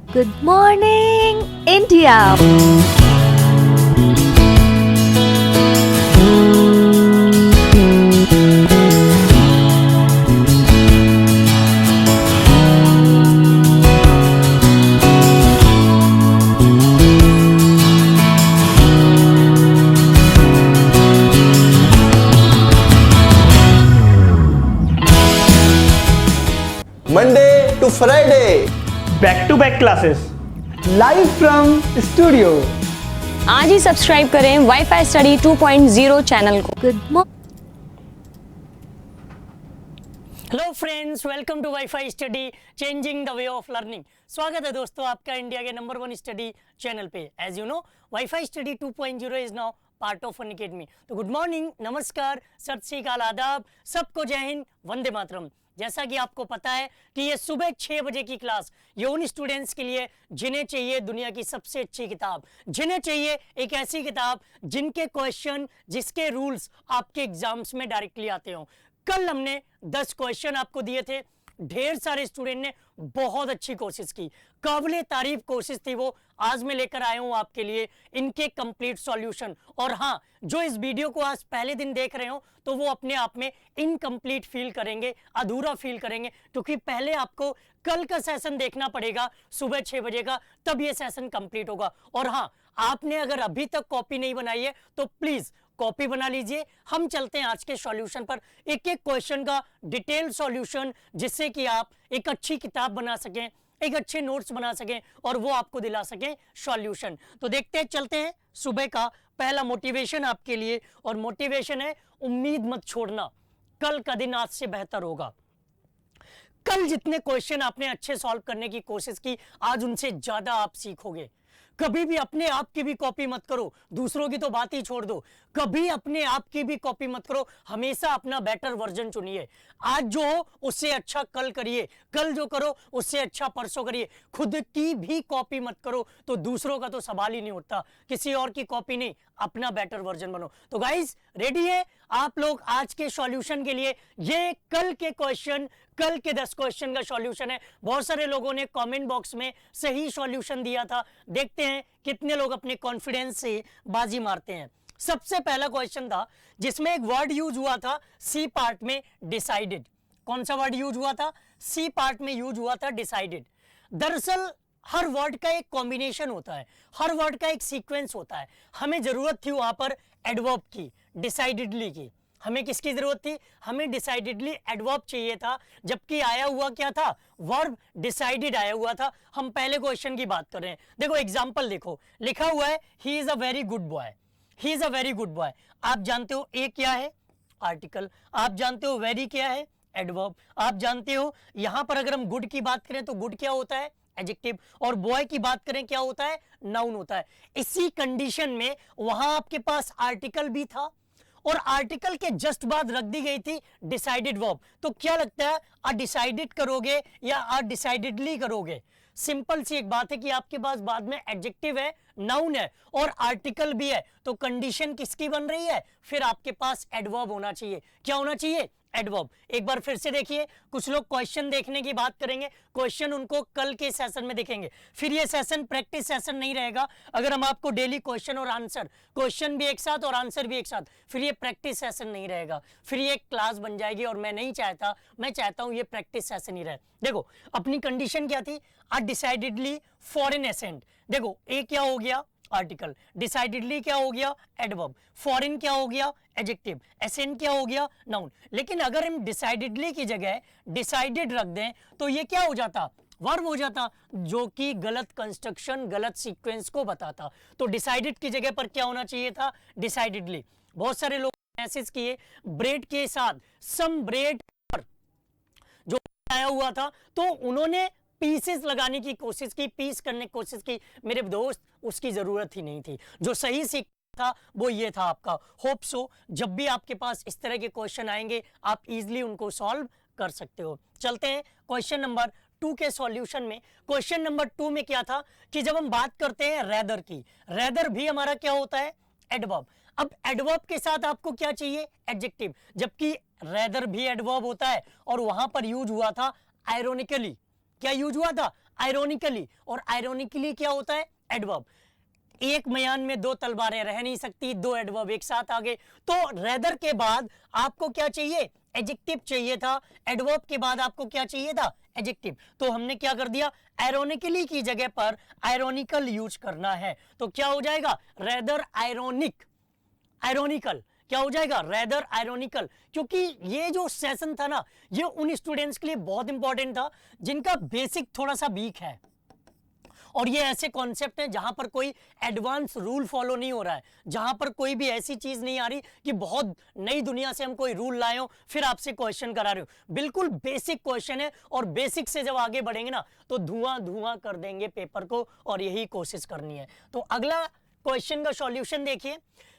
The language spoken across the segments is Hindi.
Good morning, India. Monday to Friday. Back to back classes live from studio. आज ही सब्सक्राइब करें वाईफाई स्टडी 2.0 चैनल को। Good morning. Hello friends, welcome to WiFi study changing the way of learning. स्वागत है दोस्तों आपका इंडिया के नंबर 1 स्टडी चैनल पे। As you know, WiFi study 2.0 is now part of Unacademy. तो गुड मॉर्निंग, नमस्कार, सत श्री अकाल, आदाब, सबको जय हिंद, वंदे मातरम। जैसा कि आपको पता है कि ये सुबह 6 बजे की क्लास ये उन स्टूडेंट्स के लिए जिन्हें चाहिए दुनिया की सबसे अच्छी किताब, जिन्हें चाहिए एक ऐसी किताब जिनके क्वेश्चन, जिसके रूल्स आपके एग्जाम्स में डायरेक्टली आते हो। कल हमने 10 क्वेश्चन आपको दिए थे, ढेर सारे स्टूडेंट ने बहुत अच्छी कोशिश की, काबिले तारीफ कोशिश थी वो। आज मैं लेकर आया हूं आपके लिए इनके कंप्लीट सॉल्यूशन। और हाँ, जो इस वीडियो को आज पहले दिन देख रहे हो तो वो अपने आप में इनकम्प्लीट फील करेंगे, अधूरा फील करेंगे, क्योंकि पहले आपको कल का सेशन देखना पड़ेगा सुबह 6 बजे का, तब ये सेशन कंप्लीट होगा। और हाँ, आपने अगर अभी तक कॉपी नहीं बनाई है तो प्लीज कॉपी बना लीजिए। हम चलते हैं आज के सॉल्यूशन पर, एक एक क्वेश्चन का डिटेल सॉल्यूशन, जिससे कि आप एक अच्छी किताब बना सकें, एक अच्छे नोट्स बना सकें और वो आपको दिला सकें सॉल्यूशन। तो देखते हैं, चलते हैं। सुबह का पहला मोटिवेशन आपके लिए, और मोटिवेशन है उम्मीद मत छोड़ना, कल का दिन आज से बेहतर होगा। कल जितने क्वेश्चन आपने अच्छे सॉल्व करने की कोशिश की, आज उनसे ज्यादा आप सीखोगे। कभी भी अपने आप की भी कॉपी मत करो, दूसरों की तो बात ही छोड़ दो। कभी अपने आप की भी कॉपी मत करो, हमेशा अपना बेटर वर्जन चुनिए। आज जो हो उससे अच्छा कल करिए, कल जो करो उससे अच्छा परसों करिए। खुद की भी कॉपी मत करो तो दूसरों का तो सवाल ही नहीं उठता। किसी और की कॉपी नहीं, अपना बेटर वर्जन बनो। तो गाइस, रेडी है आप लोग आज के सॉल्यूशन के लिए? ये कल के क्वेश्चन, कल के 10 क्वेश्चन का सॉल्यूशन है। बहुत सारे लोगों ने कमेंट बॉक्स में सही सॉल्यूशन दिया था, देखते हैं कितने लोग अपने कॉन्फिडेंस से बाजी मारते हैं। सबसे पहला क्वेश्चन था जिसमें एक वर्ड यूज हुआ था सी पार्ट में, डिसाइडेड। कौन सा वर्ड यूज हुआ था? सी पार्ट में यूज हुआ था डिसाइडेड। दरअसल हर वर्ड का एक कॉम्बिनेशन होता है, हर वर्ड का एक सीक्वेंस होता है। हमें जरूरत थी वहां पर एडवर्ब की, डिसाइडेडली की। हमें किसकी जरूरत थी? हमें डिसाइडेडली एडवर्ब चाहिए था, जबकि आया हुआ क्या था? वर्ब डिसाइडेड आया हुआ था। हम पहले क्वेश्चन की बात कर रहे हैं। देखो एग्जांपल देखो, लिखा हुआ है he is a very good boy, he is a very good boy. आप जानते हो ए क्या है? आर्टिकल। आप जानते हो वेरी क्या है? एडवर्ब। आप जानते हो यहां पर अगर हम गुड की बात करें तो गुड क्या होता है? एडजेक्टिव। और बॉय की बात करें क्या होता है? नाउन होता है। इसी कंडीशन में वहां आपके पास आर्टिकल भी था और आर्टिकल के जस्ट बाद रख दी गई थी डिसाइडेड वर्ब। तो क्या लगता है, अडिसाइडेड करोगे या अडिसाइडेडली करोगे? सिंपल सी एक बात है कि आपके पास बाद में एडजेक्टिव है, नाउन है और आर्टिकल भी है, तो कंडीशन किसकी बन रही है? फिर आपके पास एडवर्ब होना चाहिए। क्या होना चाहिए? एडवर्ब। एक बार फिर से देखिए, कुछ लोग क्वेश्चन देखने की बात करेंगे, क्वेश्चन उनको कल के सेशन में देखेंगे। फिर ये सेशन प्रैक्टिस सेशन नहीं रहेगा अगर हम आपको डेली क्वेश्चन और आंसर, क्वेश्चन भी एक साथ और आंसर भी एक साथ, फिर ये प्रैक्टिस सेशन नहीं रहेगा, फिर ये क्लास बन जाएगी और मैं नहीं चाहता। मैं चाहता हूं ये प्रैक्टिस सेशन ही रहे। देखो अपनी कंडीशन क्या थी? अनडिसाइडेडली फॉरेन एसेंट। देखो ए क्या हो गया? आर्टिकल। डिसाइडेडली क्या हो गया? एडवर्ब। फॉरेन क्या हो गया? एडजेक्टिव। एसेंट क्या हो गया? नाउन। लेकिन अगर हम डिसाइडेडली की जगह डिसाइडेड रख दें तो ये क्या हो जाता? वर्ब हो जाता, जो कि गलत कंस्ट्रक्शन, गलत सीक्वेंस को बताता। तो डिसाइडेड की जगह पर क्या होना चाहिए था? डिसाइडेडली। बहुत सारे लोग मैसेज किए ब्रेड के साथ सम ब्रेड जो आया हुआ था, तो उन्होंने पीसेस लगाने की कोशिश की, पीस करने की कोशिश की। मेरे दोस्त, उसकी जरूरत ही नहीं थी। जो सही सीख था वो ये था आपका। होप सो जब भी आपके पास इस तरह के क्वेश्चन आएंगे आप इजीली उनको सॉल्व कर सकते हो। चलते हैं क्वेश्चन नंबर 2 के सॉल्यूशन में। क्वेश्चन नंबर 2 में क्या था कि जब हम बात करते हैं रेदर की, रेदर भी हमारा क्या होता है? एडवर्ब। अब एडवर्ब के साथ आपको क्या चाहिए? एडजेक्टिव। जबकि रेदर भी एडवर्ब होता है और वहां पर यूज हुआ था आयरोनिकली। क्या यूज हुआ था? आयरोनिकली, और आयरोनिकली क्या होता है? एडवर्ब। एक मयान में दो तलवारें रह नहीं सकती, दो एडवर्ब एक साथ आ गए। तो रेदर के बाद आपको क्या चाहिए? एडजेक्टिव चाहिए था। एडवर्ब के बाद आपको क्या चाहिए था? एडजेक्टिव। तो हमने क्या कर दिया? आयरोनिकली की जगह पर आयरोनिकल यूज करना है। तो क्या हो जाएगा? रेदर आयरोनिक, आयरोनिकल क्या हो जाएगा? Rather ironical. क्योंकि ये जो सेशन था ना, ये उन स्टूडेंट्स के लिए बहुत इंपॉर्टेंट था जिनका बेसिक थोड़ा सा वीक है, और ये ऐसे कॉन्सेप्ट है जहां पर कोई एडवांस रूल फॉलो नहीं हो रहा है, जहां पर कोई भी ऐसी चीज नहीं आ रही कि बहुत नई दुनिया से हम कोई रूल लाए हो फिर आपसे क्वेश्चन करा रहे हो। बिल्कुल बेसिक क्वेश्चन है, और बेसिक से जब आगे बढ़ेंगे ना तो धुआं धुआं कर देंगे पेपर को, और यही कोशिश करनी है। तो अगला क्वेश्चन का सॉल्यूशन देखिए।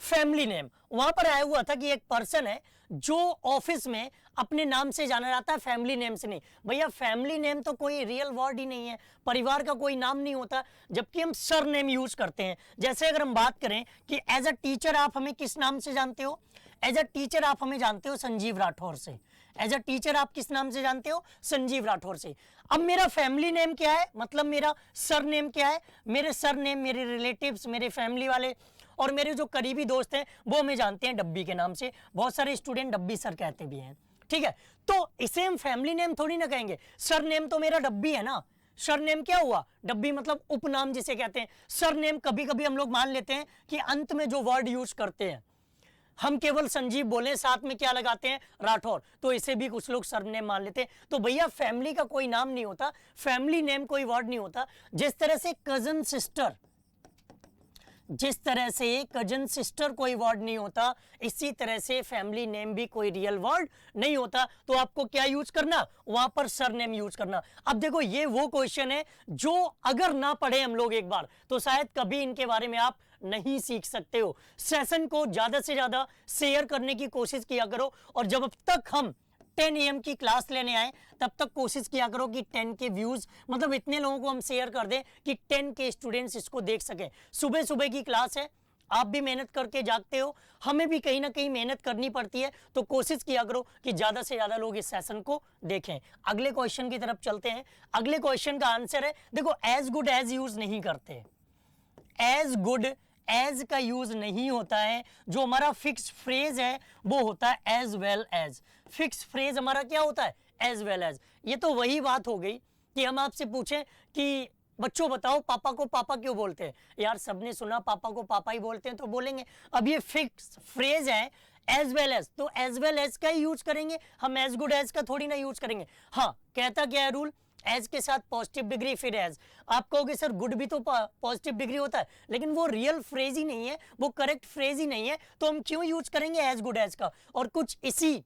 फैमिली नेम, वहां पर आया हुआ था कि एक पर्सन है जो ऑफिस में अपने नाम से जाना जाता है, फैमिली नेम से नहीं। भैया फैमिली नेम तो कोई रियल वर्ड ही नहीं है, परिवार का कोई नाम नहीं होता, जबकि हम सर नेम यूज करते हैं। जैसे अगर हम बात करें कि एज अ टीचर आप हमें किस नाम से जानते हो? एज अ टीचर आप हमें जानते हो संजीव राठौर से। एज अ टीचर आप किस नाम से जानते हो? संजीव राठौर से। अब मेरा फैमिली नेम क्या है? मतलब मेरा सर नेम क्या है? मेरे सर नेम, मेरे रिलेटिव्स, मेरे फैमिली वाले और मेरे जो करीबी दोस्त हैं वो हमें जानते हैं डब्बी के नाम से। बहुत सारे स्टूडेंट डब्बी सर कहते भी हैं, ठीक है। तो इसे हम फैमिली नेम थोड़ी ना कहेंगे। सर नेम तो मेरा डब्बी है ना। सर नेम क्या हुआ? डब्बी मतलब उपनाम जिसे कहते हैं। सर नेम कभी कभी हम लोग मान लेते हैं कि अंत में जो वर्ड यूज करते हैं, हम केवल संजीव बोले साथ में क्या लगाते हैं? राठौर, तो इसे भी कुछ लोग सरनेम मान लेते हैं। तो भैया फैमिली का कोई नाम नहीं होता, फैमिली नेम कोई वर्ड नहीं होता। जिस तरह से कजन सिस्टर, जिस तरह से कजन सिस्टर कोई वर्ड नहीं होता, इसी तरह से फैमिली नेम भी कोई रियल वर्ड नहीं होता। तो आपको क्या यूज करना? वहां पर सरनेम यूज करना। अब देखो ये वो क्वेश्चन है जो अगर ना पढ़े हम लोग एक बार तो शायद कभी इनके बारे में आप नहीं सीख सकते हो। सेशन को ज्यादा से ज्यादा शेयर करने की कोशिश किया करो, और जब तक हम 10 AM की क्लास लेने आए तब तक कोशिश किया करो कि 10 के व्यूज, मतलब इतने लोगों को हम शेयर कर दें कि 10 के स्टूडेंट्स इसको देख सकें। सुबह सुबह की क्लास है, आप भी मेहनत करके जागते हो, हमें भी कहीं ना कहीं मेहनत करनी पड़ती है। तो कोशिश किया करो कि ज्यादा से ज्यादा लोग इस सेशन को देखें। अगले क्वेश्चन की तरफ चलते हैं। अगले क्वेश्चन का आंसर है, देखो एज गुड एज यूज नहीं करते। एज गुड एज का यूज नहीं होता है। जो हमारा फिक्स फ्रेज है वो होता है as well as. Fix phrase हमारा क्या होता है? As well as. ये तो वही बात हो गई कि हम आपसे पूछें कि बच्चों बताओ पापा को पापा क्यों बोलते हैं? यार सबने सुना पापा को पापा ही बोलते हैं तो बोलेंगे। अब ये फिक्स फ्रेज है एज वेल एज, तो एज वेल एज का ही यूज करेंगे हम, एज गुड एज का थोड़ी ना यूज करेंगे। हाँ, कहता क्या है रूल? एज के साथ पॉजिटिव डिग्री फिर एज। आप कहोगे सर गुड भी तो पॉजिटिव डिग्री होता है, लेकिन वो रियल फ्रेज ही नहीं है, वो करेक्ट फ्रेज ही नहीं है, तो हम क्यों यूज करेंगे एज गुड एज का? और कुछ इसी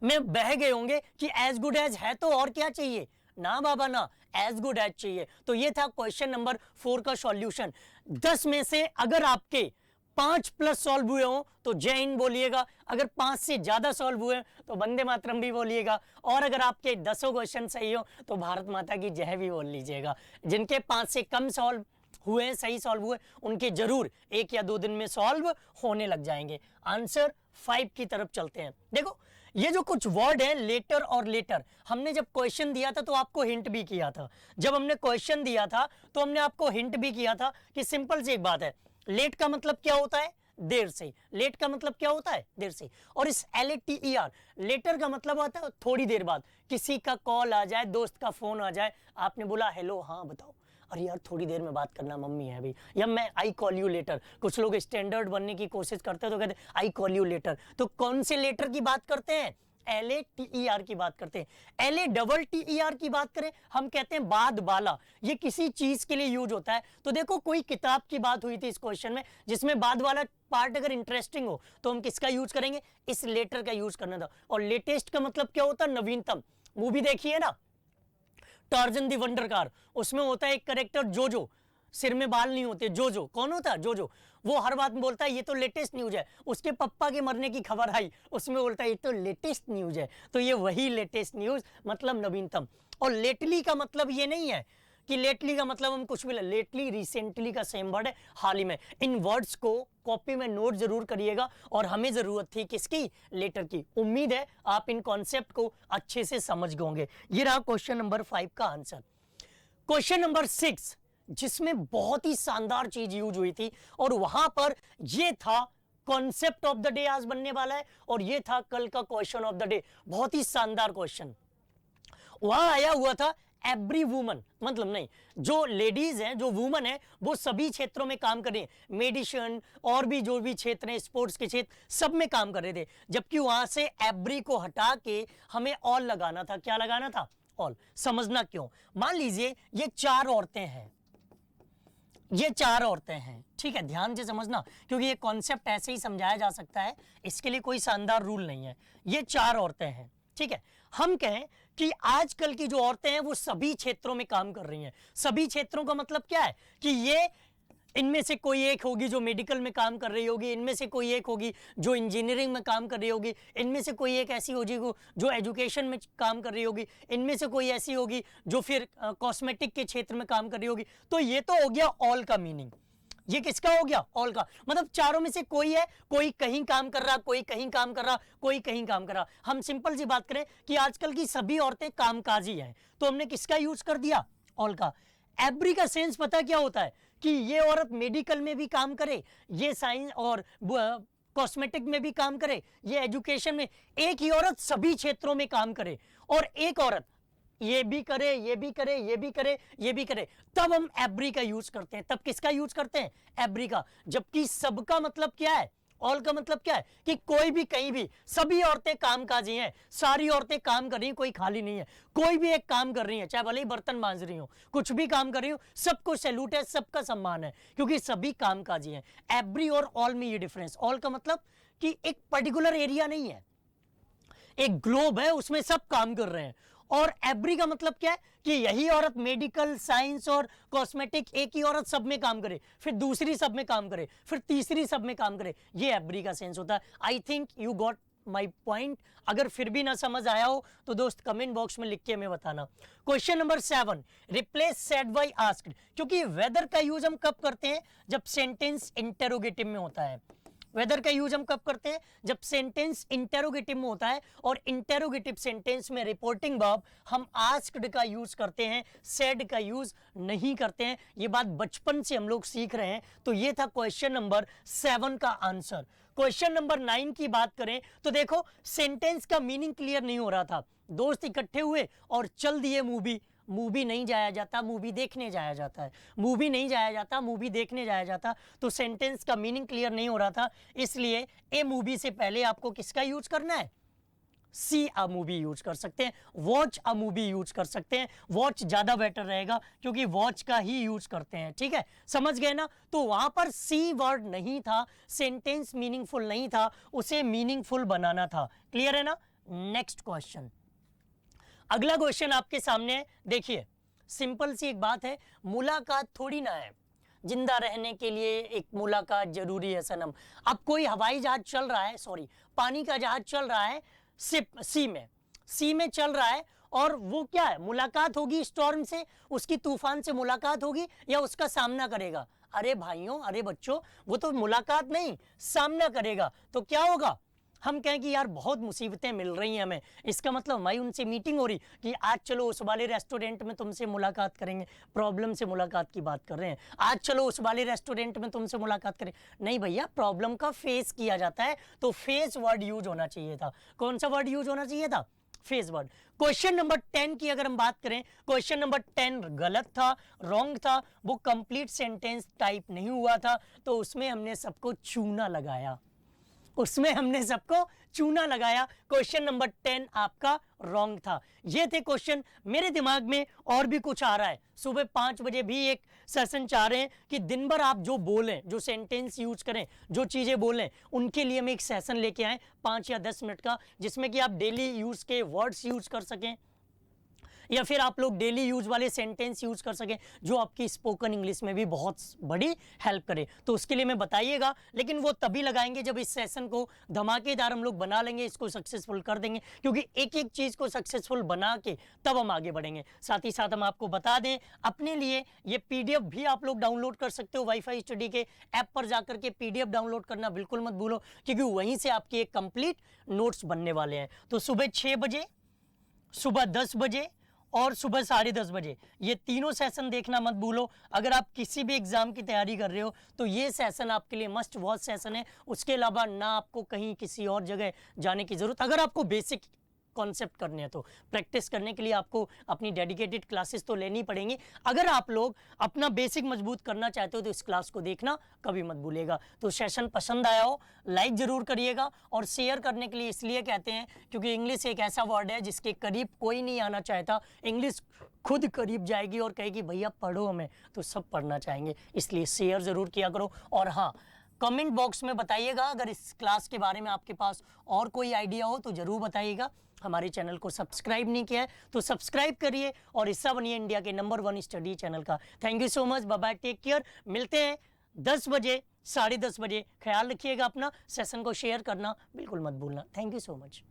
में बह गए होंगे कि एज गुड एज है तो और क्या चाहिए? ना बाबा ना, एज गुड एज चाहिए। तो ये था क्वेश्चन नंबर 4 का सॉल्यूशन। 10 में से अगर आपके 5+ सॉल्व हुए हो तो जय हिंद बोलिएगा, अगर 5 से ज्यादा सॉल्व हुए तो वंदे मातरम भी बोलिएगा, और अगर आपके 10 क्वेश्चन सही हो तो भारत माता की जय भी बोल लीजिएगा। जिनके 5 से कम सॉल्व हुए, सही सॉल्व हुए, उनके जरूर 1 या 2 दिन में सॉल्व होने लग जाएंगे। आंसर 5 की तरफ चलते हैं। देखो ये जो कुछ वर्ड है लेटर और लेटर, हमने जब क्वेश्चन दिया था तो आपको हिंट भी किया था। जब हमने क्वेश्चन दिया था तो हमने आपको हिंट भी किया था कि सिंपल सी एक बात है, लेट का मतलब क्या होता है? देर से। लेट का मतलब क्या होता है? देर से। और इस LATER लेटर का मतलब होता है थोड़ी देर बाद। किसी का कॉल आ जाए, दोस्त का फोन आ जाए, आपने बोला हेलो हाँ बताओ, अरे यार थोड़ी देर में बात करना, मम्मी है अभी, या मैं आई कॉल यू लेटर। कुछ लोग स्टैंडर्ड बनने की कोशिश करते हैं तो कहते हैं आई कॉल यू लेटर। तो कौन से लेटर की बात करते हैं? LATER की बात करते हैं। LATTER की बात करें, हम कहते हैं बाद वाला। ये किसी चीज के लिए यूज होता है। तो देखो कोई किताब की बात हुई थी इस क्वेश्चन में जिसमें बाद वाला पार्ट अगर इंटरेस्टिंग हो तो हम किसका यूज करेंगे? इस लेटर का यूज करना था। और लेटेस्ट का मतलब क्या होता है? नवीनतम। मूवी देखी है ना टार्जन दी वंडर कार, उसमें होता है एक कैरेक्टर जोजो, सिर में बाल नहीं होते, जोजो। कौन होता है? जोजो। वो हर बात में बोलता है ये तो लेटेस्ट न्यूज है। उसके पप्पा के मरने की खबर आई, उसमें बोलता है ये तो लेटेस्ट न्यूज है। तो ये वही लेटेस्ट न्यूज, मतलब नवीनतम। और लेटली का मतलब ये नहीं है कि लेटली का मतलब हम कुछ भी, लेटली रिसेंटली का सेम वर्ड है, हाल ही में। इन वर्ड्स को कॉपी में नोट जरूर करिएगा, और हमें जरूरत थी किसकी? लेटर की। उम्मीद है आप इन कॉन्सेप्ट को अच्छे से समझ गए होंगे। ये रहा क्वेश्चन नंबर 5 का आंसर। क्वेश्चन नंबर 6 जिसमें बहुत ही शानदार चीज यूज हुई थी और वहां पर ये था कॉन्सेप्ट ऑफ द डे आज बनने वाला है और ये था कल का क्वेश्चन ऑफ द डे। बहुत ही शानदार क्वेश्चन वहां आया हुआ था। एवरी वुमन मतलब नहीं, जो लेडीज हैं, जो वुमन है, वो सभी क्षेत्रों में काम कर रही है, मेडिसिन और भी जो भी क्षेत्र हैं, स्पोर्ट्स के क्षेत्र, सब में काम कर रहे थे। जबकि वहां से एवरी को हटा के हमें ऑल लगाना था। क्या लगाना था? ऑल। समझना क्यों? मान लीजिए ये 4 औरतें हैं, ये 4 औरतें हैं, ठीक है, ध्यान से समझना क्योंकि ये कॉन्सेप्ट ऐसे ही समझाया जा सकता है, इसके लिए कोई शानदार रूल नहीं है। ये 4 औरतें हैं, ठीक है। हम कहें कि आजकल की जो औरतें हैं वो सभी क्षेत्रों में काम कर रही हैं। सभी क्षेत्रों का मतलब क्या है कि ये इनमें से कोई एक होगी जो मेडिकल में काम कर रही होगी, इनमें से कोई एक होगी जो इंजीनियरिंग में काम कर रही होगी, इनमें से कोई एक ऐसी होगी जो एजुकेशन में काम कर रही होगी, इनमें से कोई ऐसी होगी जो फिर कॉस्मेटिक के क्षेत्र में काम कर रही होगी। तो ये तो हो गया ऑल का मीनिंग। ये किसका हो गया? ऑल का। मतलब चारों में से कोई है, कोई कहीं काम कर रहा, कोई कहीं काम कर रहा, कोई कहीं काम कर रहा। हम सिंपल सी बात करें कि आजकल की सभी औरतें कामकाजी हैं, तो हमने किसका यूज कर दिया? ऑल का। एवरी का सेंस पता क्या होता है कि ये औरत मेडिकल में भी काम करे, ये साइंस और कॉस्मेटिक में भी काम करे, ये एजुकेशन में, एक ही औरत सभी क्षेत्रों में काम करे और एक औरत ये भी करे, ये भी करे, ये भी करे, ये भी करे, तब हम एवरी का यूज करते हैं। तब किसका यूज करते हैं? एवरी का। जबकि सबका मतलब क्या है? ऑल का मतलब क्या है कि कोई भी कहीं भी, सभी औरतें कामकाजी हैं, सारी औरतें काम कर रही हैं, कोई खाली नहीं है। कोई भी एक काम कर रही है, चाहे भले ही बर्तन मांज रही हो, कुछ भी काम कर रही हो, सबको सैल्यूट है, सबका सम्मान है क्योंकि सभी कामकाजी हैं। एवरी और ऑल में ये डिफरेंस। ऑल का मतलब कि एक पर्टिकुलर एरिया नहीं है, एक ग्लोब है, उसमें सब काम कर रहे हैं। और एवरी का मतलब क्या है कि यही औरत मेडिकल, साइंस और कॉस्मेटिक, एक ही औरत सब में काम करे, फिर दूसरी सब में काम करे, फिर तीसरी सब में काम करे। ये एवरी का सेंस होता है। I think you got my point. अगर फिर भी ना समझ आया हो तो दोस्त कमेंट बॉक्स में लिख के हमें बताना। Question number 7, replace said bye asked. क्योंकि वेदर का यूज हम कब करते हैं? जब सेंटेंस इंटेरोगेटिव में होता है। वेदर का यूज हम कब करते हैं? जब सेंटेंस इंटेरोगेटिव में होता है और इंटेरोगेटिव सेंटेंस में रिपोर्टिंग वर्ब हम आस्क्ड का यूज करते हैं, सेड का यूज नहीं करते हैं। ये बात बचपन से हम लोग सीख रहे हैं। तो ये था क्वेश्चन नंबर 7 का आंसर। क्वेश्चन नंबर 9 की बात करें तो देखो, सेंटेंस का मीनिंग क्लियर नहीं हो रहा था। दोस्त इकट्ठे हुए और चल दिए मूवी। मूवी नहीं जाया जाता, मूवी देखने जाया जाता है। मूवी नहीं जाया जाता, मूवी देखने जाया जाता। तो सेंटेंस का मीनिंग क्लियर नहीं हो रहा था, इसलिए ए मूवी से पहले आपको किसका यूज करना है? सी अ मूवी यूज कर सकते हैं, वॉच अ मूवी यूज कर सकते हैं। वॉच ज्यादा बेटर रहेगा क्योंकि वॉच का ही यूज करते हैं, ठीक है, समझ गए ना? तो वहां पर सी वर्ड नहीं था, सेंटेंस मीनिंगफुल नहीं था, उसे मीनिंगफुल बनाना था। क्लियर है ना? नेक्स्ट क्वेश्चन, अगला क्वेश्चन आपके सामने है। देखिए, सिंपल सी एक बात है, मुलाकात थोड़ी ना है, जिंदा रहने के लिए एक मुलाकात जरूरी है सनम। अब कोई हवाई जहाज चल रहा है, सॉरी, पानी का जहाज चल रहा है सी में चल रहा है और वो क्या है? मुलाकात होगी स्टॉर्म से, उसकी तूफान से मुलाकात होगी या उसका सामना करेगा? अरे भाइयों, अरे बच्चों, वो तो मुलाकात नहीं, सामना करेगा। तो क्या होगा? हम कहें कि यार बहुत मुसीबतें मिल रही हैं हमें, इसका मतलब हमारी उनसे मीटिंग हो रही कि आज चलो उस वाले रेस्टोरेंट में तुमसे मुलाकात करेंगे। प्रॉब्लम से मुलाकात की बात कर रहे हैं। आज चलो उस वाले रेस्टोरेंट में तुमसे मुलाकात करें। नहीं भैया, प्रॉब्लम का फेस किया जाता है, तो फेस वर्ड यूज होना चाहिए था। कौन सा वर्ड यूज होना चाहिए था? Face word. क्वेश्चन नंबर 10 की अगर हम बात करें, क्वेश्चन नंबर 10 गलत था, रॉन्ग था, वो कंप्लीट सेंटेंस टाइप नहीं हुआ था, तो उसमें हमने सबको चूना लगाया, उसमें हमने सबको चूना लगाया। क्वेश्चन नंबर 10 आपका रॉन्ग था। ये थे क्वेश्चन। मेरे दिमाग में और भी कुछ आ रहा है। सुबह 5 बजे भी एक सेशन चाह रहे हैं कि दिन भर आप जो बोलें, जो सेंटेंस यूज करें, जो चीजें बोलें, उनके लिए हम एक सेशन लेके आए 5 या 10 मिनट का, जिसमें कि आप डेली यूज के वर्ड्स यूज कर सकें या फिर आप लोग डेली यूज वाले सेंटेंस यूज कर सकें, जो आपकी स्पोकन इंग्लिश में भी बहुत बड़ी हेल्प करे। तो उसके लिए मैं बताइएगा, लेकिन वो तभी लगाएंगे जब इस सेशन को धमाकेदार हम लोग बना लेंगे, इसको सक्सेसफुल कर देंगे, क्योंकि एक एक चीज को सक्सेसफुल बना के तब हम आगे बढ़ेंगे। साथ ही साथ हम आपको बता दें, अपने लिए ये पीडीएफ भी आप लोग डाउनलोड कर सकते हो। वाईफाई स्टडी के ऐप पर जाकर के पीडीएफ डाउनलोड करना बिल्कुल मत भूलो, क्योंकि वहीं से आपके एक कंप्लीट नोट्स बनने वाले हैं। तो सुबह 6 बजे, सुबह 10 बजे और सुबह 10:30 बजे। ये तीनों सेशन देखना मत भूलो। अगर आप किसी भी एग्जाम की तैयारी कर रहे हो तो ये सेशन आपके लिए मस्ट वॉच सेशन है। उसके अलावा ना आपको कहीं किसी और जगह जाने की ज़रूरत। अगर आपको बेसिक कॉन्सेप्ट करने हैं तो प्रैक्टिस करने के लिए आपको अपनी डेडिकेटेड क्लासेस तो लेनी पड़ेंगी। अगर आप लोग अपना बेसिक मजबूत करना चाहते हो तो इस क्लास को देखना कभी मत भूलिएगा। तो सेशन पसंद आया हो लाइक ज़रूर करिएगा, और शेयर करने के लिए इसलिए कहते हैं क्योंकि इंग्लिश एक ऐसा वर्ड है जिसके करीब कोई नहीं आना चाहता। इंग्लिश खुद करीब जाएगी और कहेगी भैया पढ़ो हमें, तो सब पढ़ना चाहेंगे। इसलिए शेयर ज़रूर किया करो। और हाँ, कमेंट बॉक्स में बताइएगा अगर इस क्लास के बारे में आपके पास और कोई आइडिया हो तो ज़रूर बताइएगा। हमारे चैनल को सब्सक्राइब नहीं किया है तो सब्सक्राइब करिए और हिस्सा बनिए इंडिया के नंबर 1 स्टडी चैनल का। Thank you so much, bye bye, take care. मिलते हैं 10 बजे, 10:30 बजे। ख्याल रखिएगा अपना। सेशन को शेयर करना बिल्कुल मत भूलना। Thank you so much.